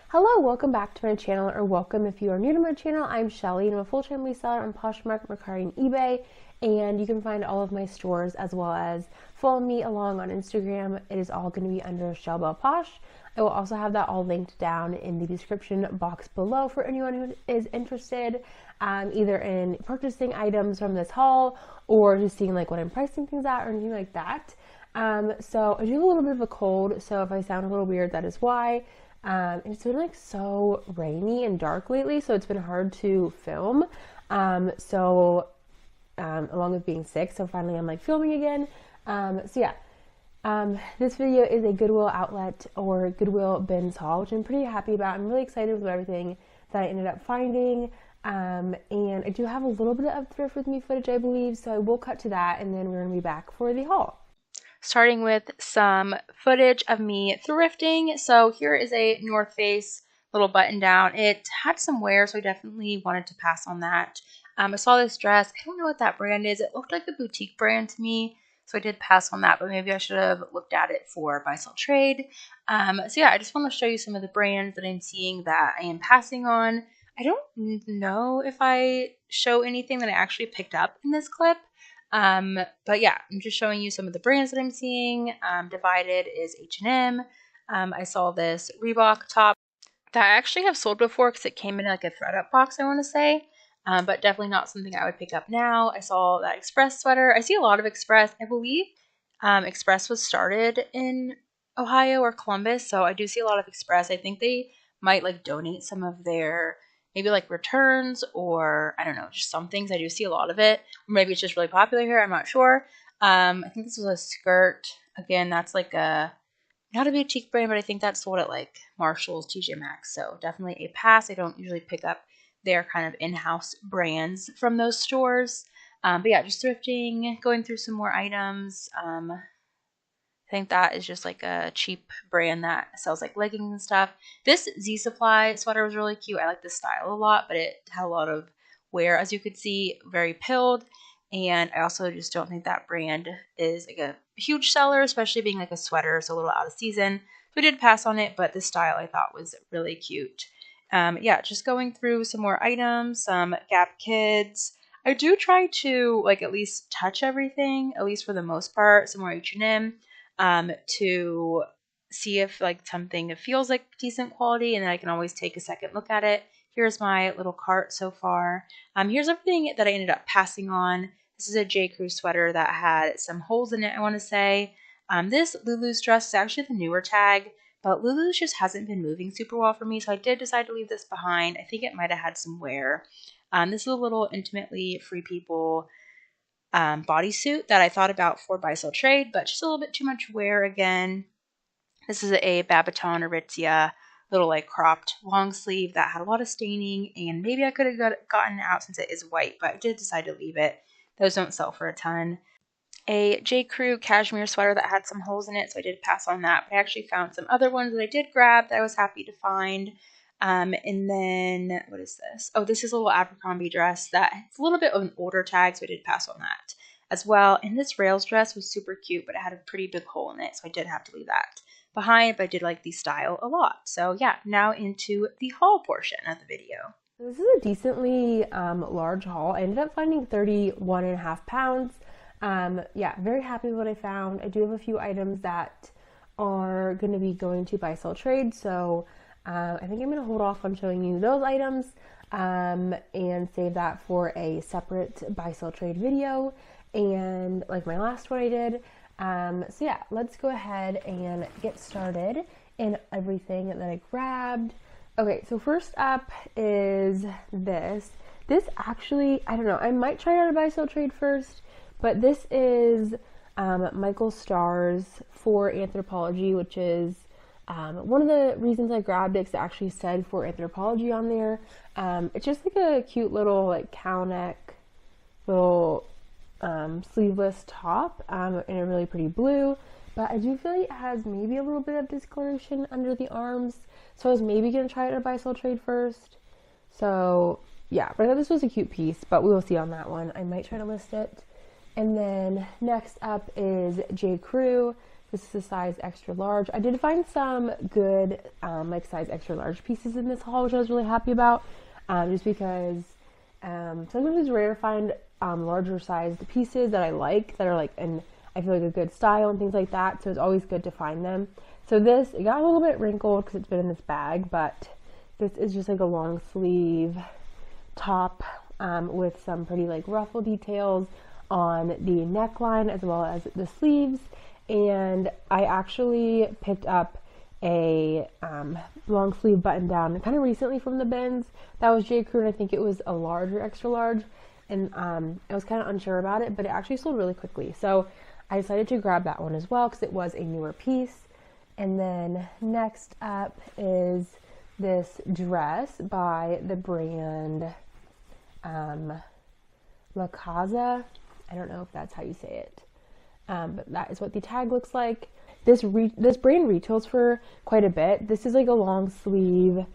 Hello, welcome back to my channel, or welcome if you are new to my channel. I'm Shelly and I'm a full-time reseller on Poshmark, Mercari, and eBay, and you can find all of my stores as well as follow me along on Instagram. It is all going to be under Shellbell Posh. I will also have that all linked down in the description box below for anyone who is interested, either in purchasing items from this haul or just seeing like what I'm pricing things at or anything like that. So I do have a little bit of a cold, so if I sound a little weird, that is why. It's been like so rainy and dark lately, so it's been hard to film. Along with being sick, so finally I'm like filming again. This video is a Goodwill outlet or Goodwill bins haul, which I'm pretty happy about. I'm really excited with everything that I ended up finding. And I do have a little bit of thrift with me footage, I believe, so I will cut to that and then we're going to be back for the haul. Starting with some footage of me thrifting. So here is a North Face little button down. It had some wear, so I definitely wanted to pass on that. I saw this dress. I don't know what that brand is. It looked like a boutique brand to me, so I did pass on that, but maybe I should have looked at it for buy, sell, trade. I just want to show you some of the brands that I'm seeing that I am passing on. I don't know if I show anything that I actually picked up in this clip. But yeah, I'm just showing you some of the brands that I'm seeing. Divided is H&M. I saw this Reebok top that I actually have sold before because it came in like a thread up box, I want to say. But definitely not something I would pick up now. I saw that Express sweater. I see a lot of Express. I believe Express was started in Ohio or Columbus, so I do see a lot of Express. I think they might like donate some of their maybe like returns, or I don't know, just some things. I do see a lot of it. Or maybe it's just really popular here. I'm not sure. I think this was a skirt. Again, that's like not a boutique brand, but I think that's sold at like Marshall's, TJ Maxx. So definitely a pass. I don't usually pick up their kind of in-house brands from those stores. But yeah, just thrifting, going through some more items. I think that is just like a cheap brand that sells like leggings and stuff. This Z Supply sweater was really cute. I like the style a lot, but it had a lot of wear, as you could see, very pilled. And I also just don't think that brand is like a huge seller, especially being like a sweater, so a little out of season. So I did pass on it, but the style I thought was really cute. Just going through some more items, some Gap Kids. I do try to like at least touch everything, at least for the most part. Some more H&M. To see if like something feels like decent quality, and then I can always take a second look at it. Here's my little cart so far. Here's everything that I ended up passing on. This is a J.Crew sweater that had some holes in it, I want to say. This Lulu's dress is actually the newer tag, but Lulu's just hasn't been moving super well for me, so I did decide to leave this behind. I think it might have had some wear. This is a little Intimately Free People bodysuit that I thought about for buy, sell, trade, but just a little bit too much wear again. This is a Babaton Aritzia little like cropped long sleeve that had a lot of staining, and maybe I could have gotten it out since it is white, but I did decide to leave it. Those don't sell for a ton. A J.Crew cashmere sweater that had some holes in it, so I did pass on that, but I actually found some other ones that I did grab that I was happy to find. And then, what is this? Oh, this is a little Abercrombie dress that it's a little bit of an older tag, so I did pass on that as well. And this Rails dress was super cute, but it had a pretty big hole in it, so I did have to leave that behind, but I did like the style a lot. So yeah, now into the haul portion of the video. This is a decently large haul. I ended up finding 31.5 pounds. Very happy with what I found. I do have a few items that are going to be going to buy, sell, trade, so I think I'm going to hold off on showing you those items and save that for a separate buy, sell, trade video, and like my last one I did. Let's go ahead and get started in everything that I grabbed. Okay, so first up is this. This actually, I don't know, I might try out a buy, sell, trade first, but this is Michael Starr's for Anthropologie, which is one of the reasons I grabbed it, because it actually said for Anthropologie on there. It's just like a cute little like cow neck, little sleeveless top in a really pretty blue, but I do feel like it has maybe a little bit of discoloration under the arms, so I was maybe going to try it at buy, sell, trade first. So yeah, but I thought this was a cute piece, but we will see on that one. I might try to list it. And then next up is J.Crew. This is a size extra large. I did find some good like size extra large pieces in this haul, which I was really happy about, just because sometimes it's rare to find larger sized pieces that I like, that are like, and I feel like a good style and things like that, so it's always good to find them. So this, it got a little bit wrinkled because it's been in this bag, but this is just like a long sleeve top with some pretty like ruffle details on the neckline as well as the sleeves. And I actually picked up a long sleeve button down kind of recently from the bins. That was J.Crew, and I think it was a large or extra large, and I was kind of unsure about it, but it actually sold really quickly, so I decided to grab that one as well because it was a newer piece. And then next up is this dress by the brand La Casa. I don't know if that's how you say it, but that is what the tag looks like. This brand retails for quite a bit. This is like a long sleeve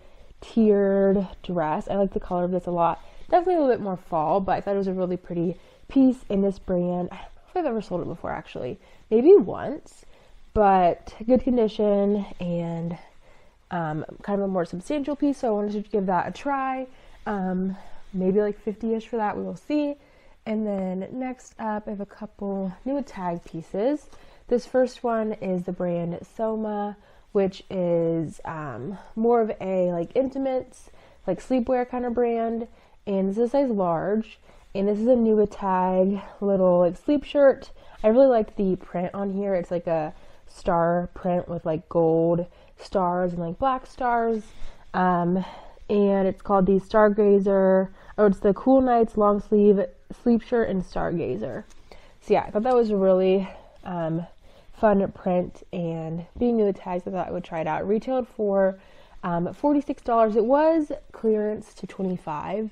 tiered dress. I like the color of this a lot. Definitely a little bit more fall, but I thought it was a really pretty piece in this brand. I don't know if I've ever sold it before, actually. Maybe once, but good condition and kind of a more substantial piece, so I wanted to give that a try. Maybe like 50-ish for that, we will see. And then next up, I have a couple new tag pieces. This first one is the brand Soma, which is more of a like intimates, like sleepwear kind of brand, and this is a size large, and this is a new tag little like sleep shirt. I really like the print on here. It's like a star print with like gold stars and like black stars, and it's called the Stargazer, or it's the Cool Nights long sleeve sleep shirt and Stargazer. So yeah, I thought that was a really fun print, and being new to tags, I thought I would try it out. It retailed for $46. It was clearance to $25,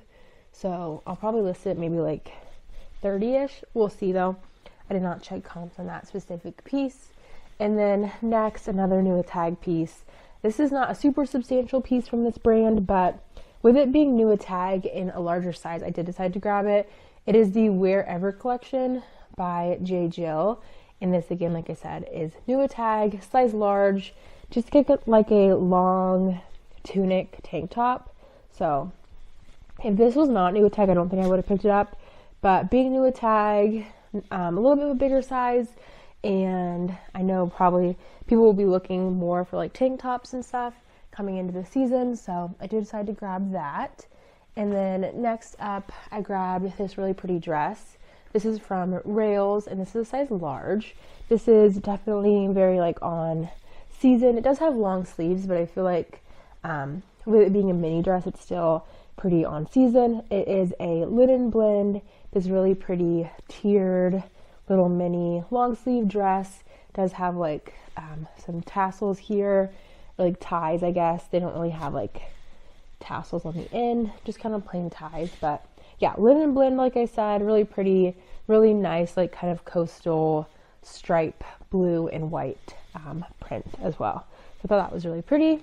so I'll probably list it maybe like 30-ish. We'll see though. I did not check comps on that specific piece. And then next, another new tag piece. This is not a super substantial piece from this brand, but with it being new tag in a larger size, I did decide to grab it. It is the Wherever collection by J. Jill. And this, again, like I said, is new tag, size large, just like a long tunic tank top. So if this was not new tag, I don't think I would have picked it up. But being new tag, a little bit of a bigger size, and I know probably people will be looking more for like tank tops and stuff coming into the season, so I did decide to grab that. And then next up, I grabbed this really pretty dress. This is from Rails, and this is a size large. This is definitely very like on season. It does have long sleeves, but I feel like with it being a mini dress, it's still pretty on season. It is a linen blend. This really pretty tiered little mini long sleeve dress. It does have like some tassels here, like ties, I guess. They don't really have like tassels on the end, just kind of plain ties. But yeah, linen blend, like I said, really pretty, really nice, like kind of coastal stripe blue and white print as well. So I thought that was really pretty.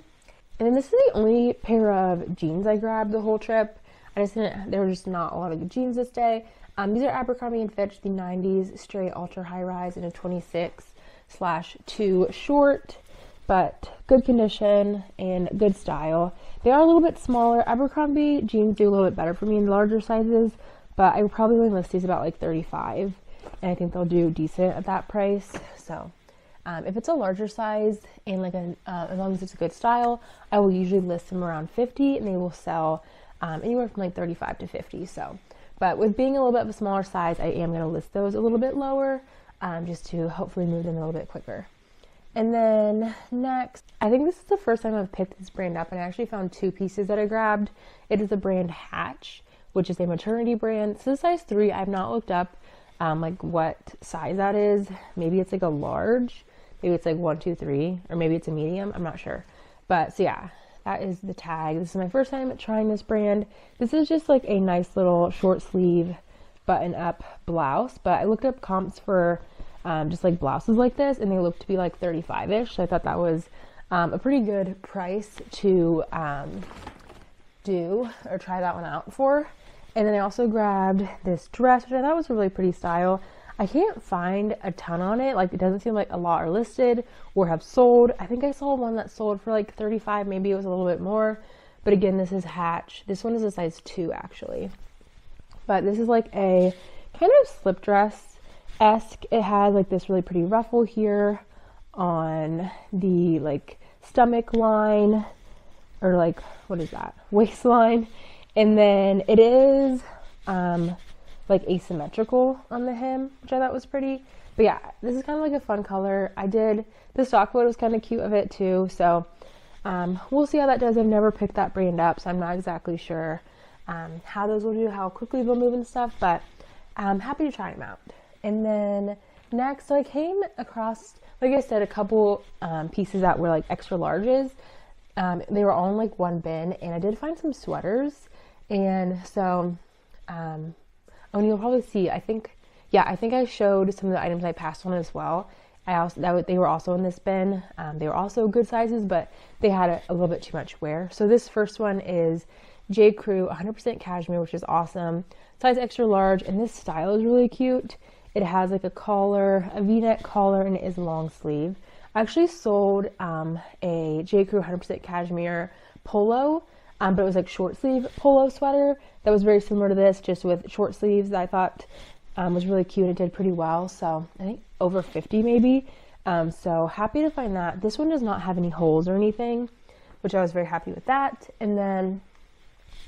And then this is the only pair of jeans I grabbed the whole trip. There were just not a lot of good jeans this day. These are Abercrombie & Fitch, the 90s straight ultra high rise in a 26/2 short, but good condition and good style. They are a little bit smaller. Abercrombie jeans do a little bit better for me in larger sizes, but I would probably only list these about like $35, and I think they'll do decent at that price. So if it's a larger size and like as long as it's a good style, I will usually list them around $50, and they will sell anywhere from like $35 to $50. So, but with being a little bit of a smaller size, I am going to list those a little bit lower, just to hopefully move them a little bit quicker. And then next, I think this is the first time I've picked this brand up, and I actually found two pieces that I grabbed. It is the brand Hatch, which is a maternity brand. This is size 3. I've not looked up like what size that is. Maybe it's like a large, maybe it's like 1, 2, 3, or maybe it's a medium. I'm not sure. But so yeah, that is the tag. This is my first time trying this brand. This is just like a nice little short sleeve button up blouse, but I looked up comps for just like blouses like this, and they look to be like 35-ish. So I thought that was a pretty good price to do or try that one out for. And then I also grabbed this dress, which I thought was a really pretty style. I can't find a ton on it. Like, it doesn't seem like a lot are listed or have sold. I think I saw one that sold for like 35, maybe it was a little bit more. But again, this is Hatch. This one is a size 2 actually. But this is like a kind of slip dress-esque. It has like this really pretty ruffle here on the like stomach line, or like, what is that? Waistline. And then it is like asymmetrical on the hem, which I thought was pretty. But yeah, this is kind of like a fun color. The stock photo was kind of cute of it too. So we'll see how that does. I've never picked that brand up, so I'm not exactly sure how those will do, how quickly they'll move and stuff, but I'm happy to try them out. And then next, so I came across, like I said, a couple pieces that were like extra larges. They were all in like one bin, and I did find some sweaters. And so, you'll probably see, I think I showed some of the items I passed on as well. They were also in this bin. They were also good sizes, but they had a little bit too much wear. So this first one is J.Crew 100% cashmere, which is awesome. Size extra large, and this style is really cute. It has like a collar, a V-neck collar, and it is long sleeve. I actually sold a J.Crew 100% cashmere polo, but it was like short sleeve polo sweater that was very similar to this, just with short sleeves, that I thought was really cute. It did pretty well. So I think over 50 maybe. So happy to find that. This one does not have any holes or anything, which I was very happy with that. And then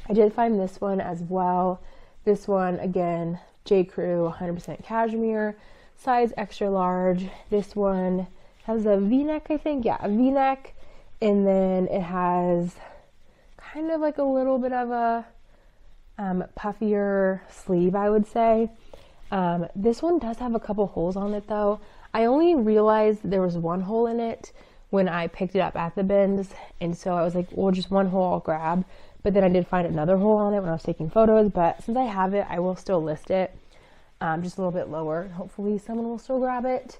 I did find this one as well. This one, again, J.Crew 100% cashmere, size extra large. This one has a V-neck, I think. Yeah, a V-neck. And then it has kind of like a little bit of a puffier sleeve, I would say. This one does have a couple holes on it though. I only realized there was one hole in it when I picked it up at the bins, and so I was like, well, just one hole I'll grab. But then I did find another hole on it when I was taking photos, but since I have it, I will still list it just a little bit lower. Hopefully someone will still grab it.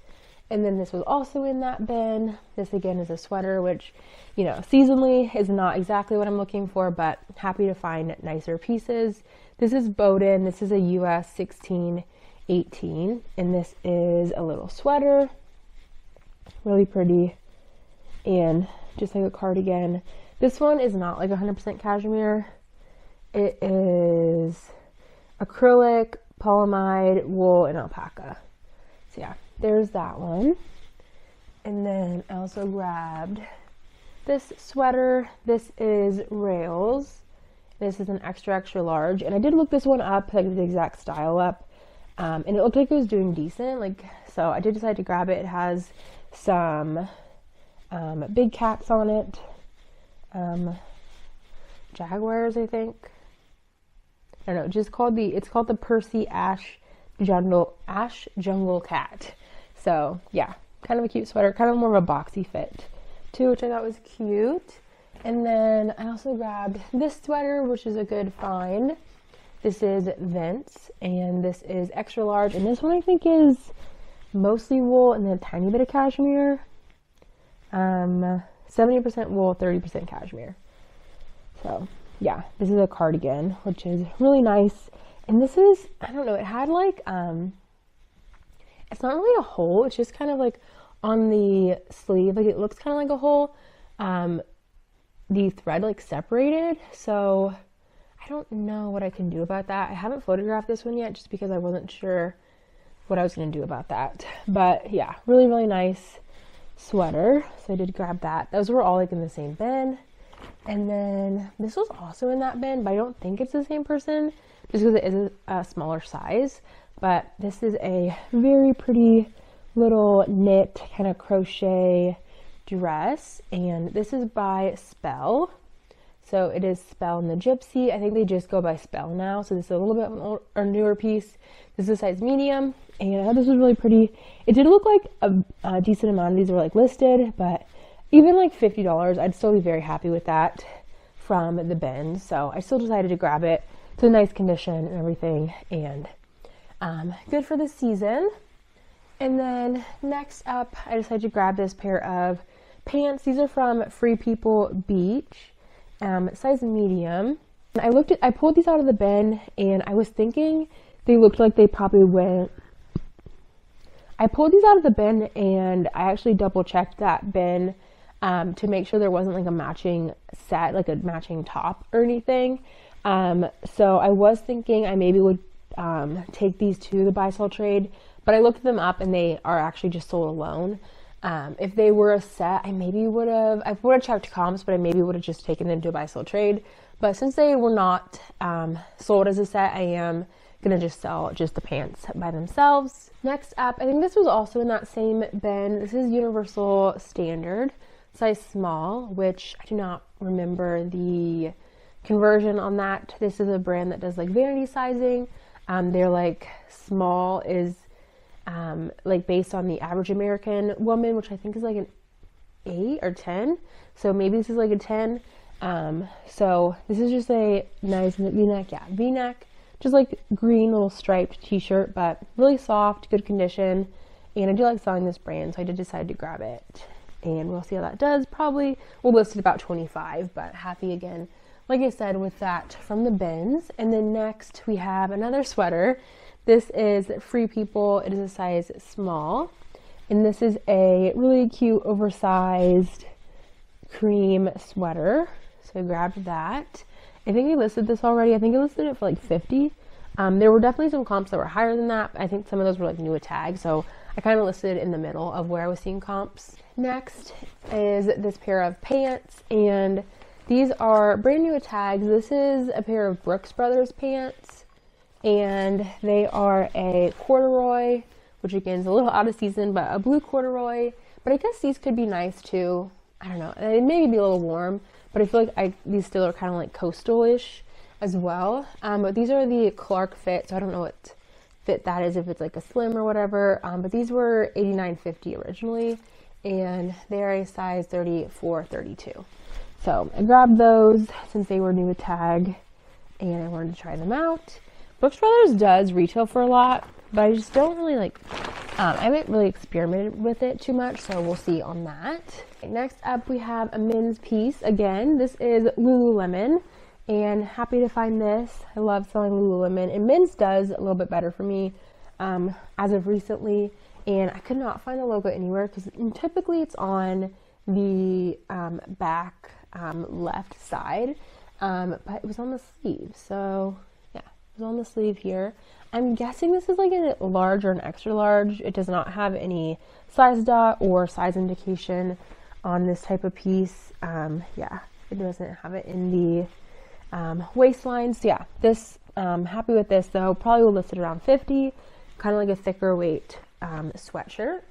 And then this was also in that bin. This again is a sweater, which, you know, seasonally is not exactly what I'm looking for, but happy to find nicer pieces. This is Bowden. This is a US 1618, and this is a little sweater, really pretty, and just like a cardigan. This one is not like 100% cashmere. It is acrylic, polyamide, wool, and alpaca. So yeah, there's that one. And then I also grabbed this sweater. This is Rails. This is an extra large, and I did look this one up, like the exact style up, and it looked like it was doing decent. Like, so I did decide to grab it. It has some big cats on it, jaguars, I think. I don't know. It's called the Percy Ash Jungle Cat. So yeah, kind of a cute sweater, kind of more of a boxy fit too, which I thought was cute. And then I also grabbed this sweater, which is a good find. This is Vince, and this is extra large, and this one I think is mostly wool and then a tiny bit of cashmere. 70% wool, 30% cashmere. So yeah, this is a cardigan, which is really nice. And this is, I don't know, it had like, it's not really a hole, it's just kind of like on the sleeve, like it looks kind of like a hole. The thread like separated, so I don't know what I can do about that. I haven't photographed this one yet just because I wasn't sure what I was going to do about that. But yeah, really, really nice sweater. So I did grab that. Those were all like in the same bin. And then this was also in that bin, but I don't think it's the same person just because it is a smaller size. But this is a very pretty little knit kind of crochet dress, and this is by Spell. So it is Spell and the Gypsy. I think they just go by Spell now. So this is a little bit of a newer piece. This is a size medium, and I thought this was really pretty. It did look like a decent amount of these were like listed, but even like $50, I'd still be very happy with that from the bin. So I still decided to grab it. It's in nice condition and everything, and good for the season. And then next up, I decided to grab this pair of pants. These are from Free People Beach, size medium. And I pulled these out of the bin, and I was thinking they looked like they probably went I pulled these out of the bin and I actually double checked that bin to make sure there wasn't like a matching set, like a matching top or anything. So I was thinking I maybe would take these to the buy sell trade, but I looked them up and they are actually just sold alone. If they were a set, I would have checked comps, but I maybe would have just taken them to a buy sell trade. But since they were not sold as a set, I am gonna just sell just the pants by themselves. Next up, I think this was also in that same bin. This is Universal Standard, size small, which I do not remember the conversion on that. This is a brand that does like vanity sizing. They're like small is like based on the average American woman, which I think is like an 8 or 10. So maybe this is like a 10. So this is just a nice V-neck, V-neck, just like green little striped t-shirt, but really soft, good condition. And I do like selling this brand, so I did decide to grab it. And we'll see how that does. Probably we'll list it about 25, but happy again, like I said, with that from the bins. And then next we have another sweater. This is Free People. It is a size small. And this is a really cute oversized cream sweater. So I grabbed that. I think I listed this already. I think I listed it for like 50. There were definitely some comps that were higher than that. I think some of those were like new at tag. So I kind of listed it in the middle of where I was seeing comps. Next is this pair of pants, and these are brand new at tags. This is a pair of Brooks Brothers pants, and they are a corduroy, which again is a little out of season, but a blue corduroy. But I guess these could be nice too. I don't know. They may be a little warm, but I feel like these still are kind of like coastal-ish as well. But these are the Clark fit, so I don't know what fit that is, if it's like a slim or whatever. But these were $89.50 originally, and they're a size 34, 32. So I grabbed those since they were new at tag, and I wanted to try them out. Brooks Brothers does retail for a lot, but I just don't really like, I haven't really experimented with it too much, so we'll see on that. Next up, we have a men's piece. Again, this is Lululemon, and happy to find this. I love selling Lululemon, and men's does a little bit better for me as of recently, and I could not find the logo anywhere because typically it's on the back left side, but it was on the sleeve, so yeah, it was on the sleeve here. I'm guessing this is like a large or an extra large. It does not have any size dot or size indication on this type of piece. Yeah, it doesn't have it in the waistline. So yeah, this happy with this though. Probably will list it around 50, kind of like a thicker weight sweatshirt.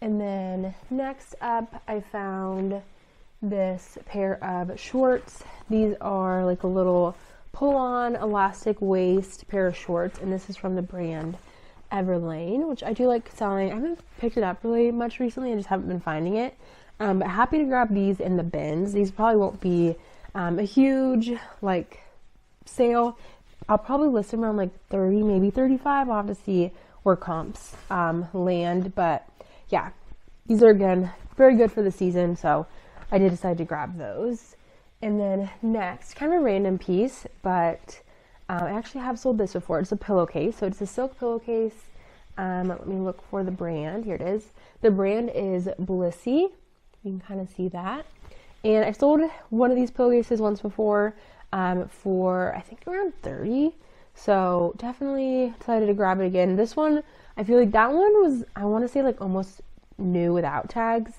And then next up, I found this pair of shorts. These are like a little pull-on elastic waist pair of shorts, and this is from the brand Everlane, which I do like selling. I haven't picked it up really much recently. I just haven't been finding it. But happy to grab these in the bins. These probably won't be a huge like sale. I'll probably list them around like 30, maybe 35. I'll have to see where comps land, but yeah, these are again very good for the season, so I did decide to grab those. And then next, kind of a random piece, but I actually have sold this before. It's a pillowcase, so it's a silk pillowcase. Let me look for the brand. Here it is. The brand is Blissy. You can kind of see that. And I sold one of these pillowcases once before for I think around 30. So definitely decided to grab it again. This one, I feel like that one was, I want to say like almost new without tags.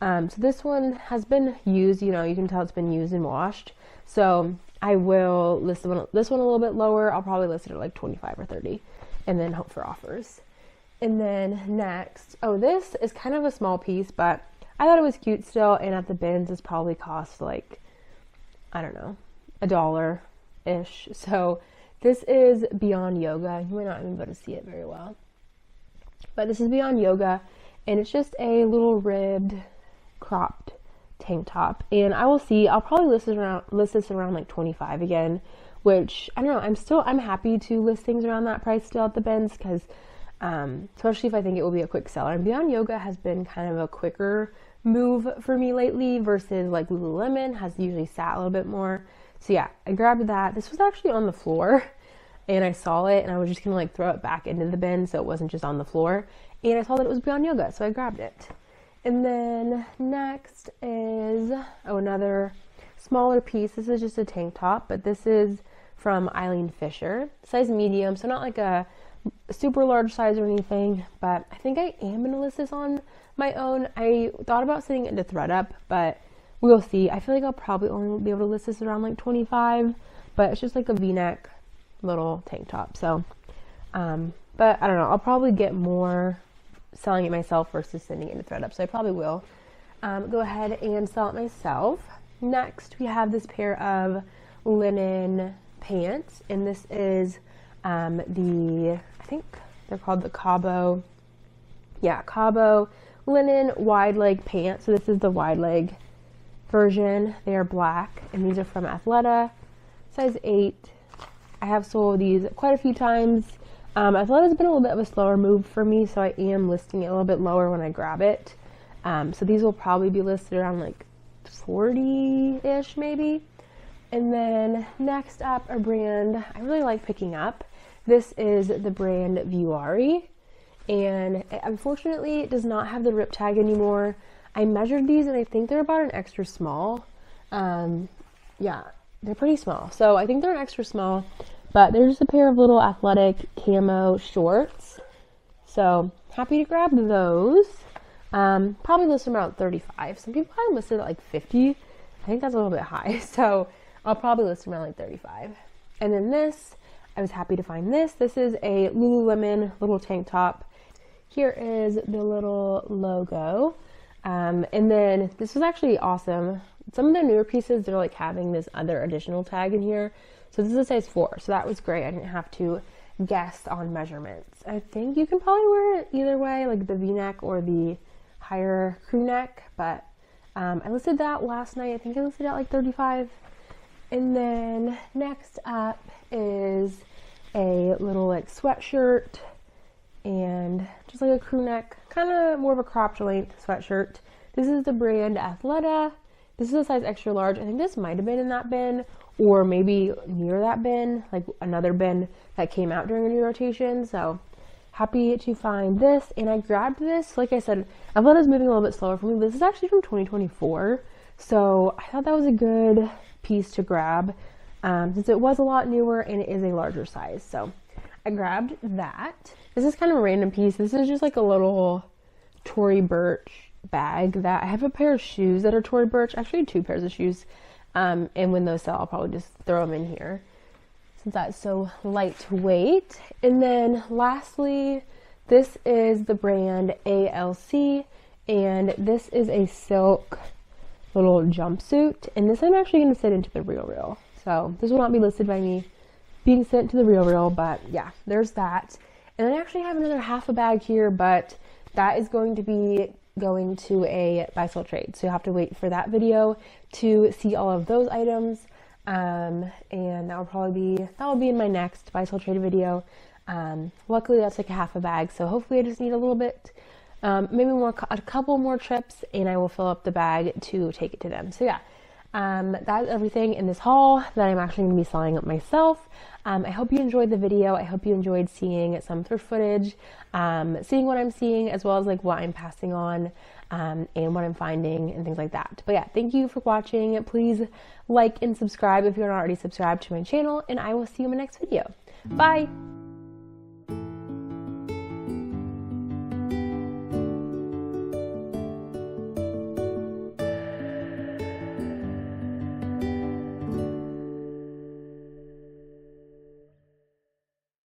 So this one has been used, you know, you can tell it's been used and washed. So I will list this one a little bit lower. I'll probably list it at like 25 or 30 and then hope for offers. And then next, oh, this is kind of a small piece, but I thought it was cute still. And at the bins, it's probably cost like, I don't know, $1-ish. So this is Beyond Yoga. You might not even be able to see it very well, but this is Beyond Yoga, and it's just a little ribbed cropped tank top. And I will see, I'll probably list this around like 25 again, which I don't know, I'm happy to list things around that price still at the bins, because especially if I think it will be a quick seller. And Beyond Yoga has been kind of a quicker move for me lately versus like Lululemon has usually sat a little bit more. So yeah, I grabbed that. This was actually on the floor and I saw it and I was just gonna like throw it back into the bin so it wasn't just on the floor. and I saw that it was Beyond Yoga, so I grabbed it. And then next is, another smaller piece. This is just a tank top, but this is from Eileen Fisher, size medium, so not like a super large size or anything, but I think I am gonna list this on my own. I thought about sending it to ThredUp, but we'll see. I feel like I'll probably only be able to list this around like 25, but it's just like a v-neck little tank top. So, but I don't know, I'll probably get more selling it myself versus sending it to ThredUp, so I probably will go ahead and sell it myself. Next, we have this pair of linen pants, and this is I think they're called the Cabo linen wide leg pants. So this is the wide leg version. They are black, and these are from Athleta, size 8. I have sold these quite a few times. Athleta's been a little bit of a slower move for me, so I am listing it a little bit lower when I grab it. So these will probably be listed around like 40-ish maybe. And then next up, a brand I really like picking up. This is the brand Vuari, and unfortunately it does not have the rip tag anymore. I measured these and I think they're about an extra small. Yeah, they're pretty small. So I think they're an extra small, but they're just a pair of little athletic camo shorts. So happy to grab those. Probably list them around 35. Some people have listed at like 50. I think that's a little bit high. So I'll probably list them around like 35. And then this, I was happy to find this. This is a Lululemon little tank top. Here is the little logo. And then this was actually awesome. Some of the newer pieces, they're like having this other additional tag in here. So this is a size 4. So that was great. I didn't have to guess on measurements. I think you can probably wear it either way, like the V-neck or the higher crew neck. But I listed that last night. I think I listed it at like 35. And then next up is a little like sweatshirt and just like a crew neck, kind of more of a cropped length sweatshirt. This is the brand Athleta. This is a size extra large. I think this might have been in that bin or maybe near that bin, like another bin that came out during a new rotation. So happy to find this. And I grabbed this, like I said, Athleta's moving a little bit slower for me. This is actually from 2024. So I thought that was a good piece to grab since it was a lot newer and it is a larger size. So I grabbed that. This is kind of a random piece. This is just like a little Tory Burch bag that I have a pair of shoes that are Tory Burch, actually 2 pairs of shoes. And when those sell, I'll probably just throw them in here since that's so lightweight. And then lastly, this is the brand ALC, and this is a silk little jumpsuit, and this I'm actually going to send into the RealReal. So this will not be listed by me being sent to the RealReal, but yeah, there's that. And I actually have another half a bag here, but that is going to be going to a buy sell trade. So you'll have to wait for that video to see all of those items. And that will be in my next buy sell trade video. Luckily that's like a half a bag. So hopefully I just need a little bit, maybe a couple more trips, and I will fill up the bag to take it to them. So yeah, that's everything in this haul that I'm actually going to be selling up myself. I hope you enjoyed the video. I hope you enjoyed seeing some thrift footage, seeing what I'm seeing, as well as like what I'm passing on, and what I'm finding and things like that. But yeah, thank you for watching. Please like and subscribe if you're not already subscribed to my channel, and I will see you in my next video. Bye!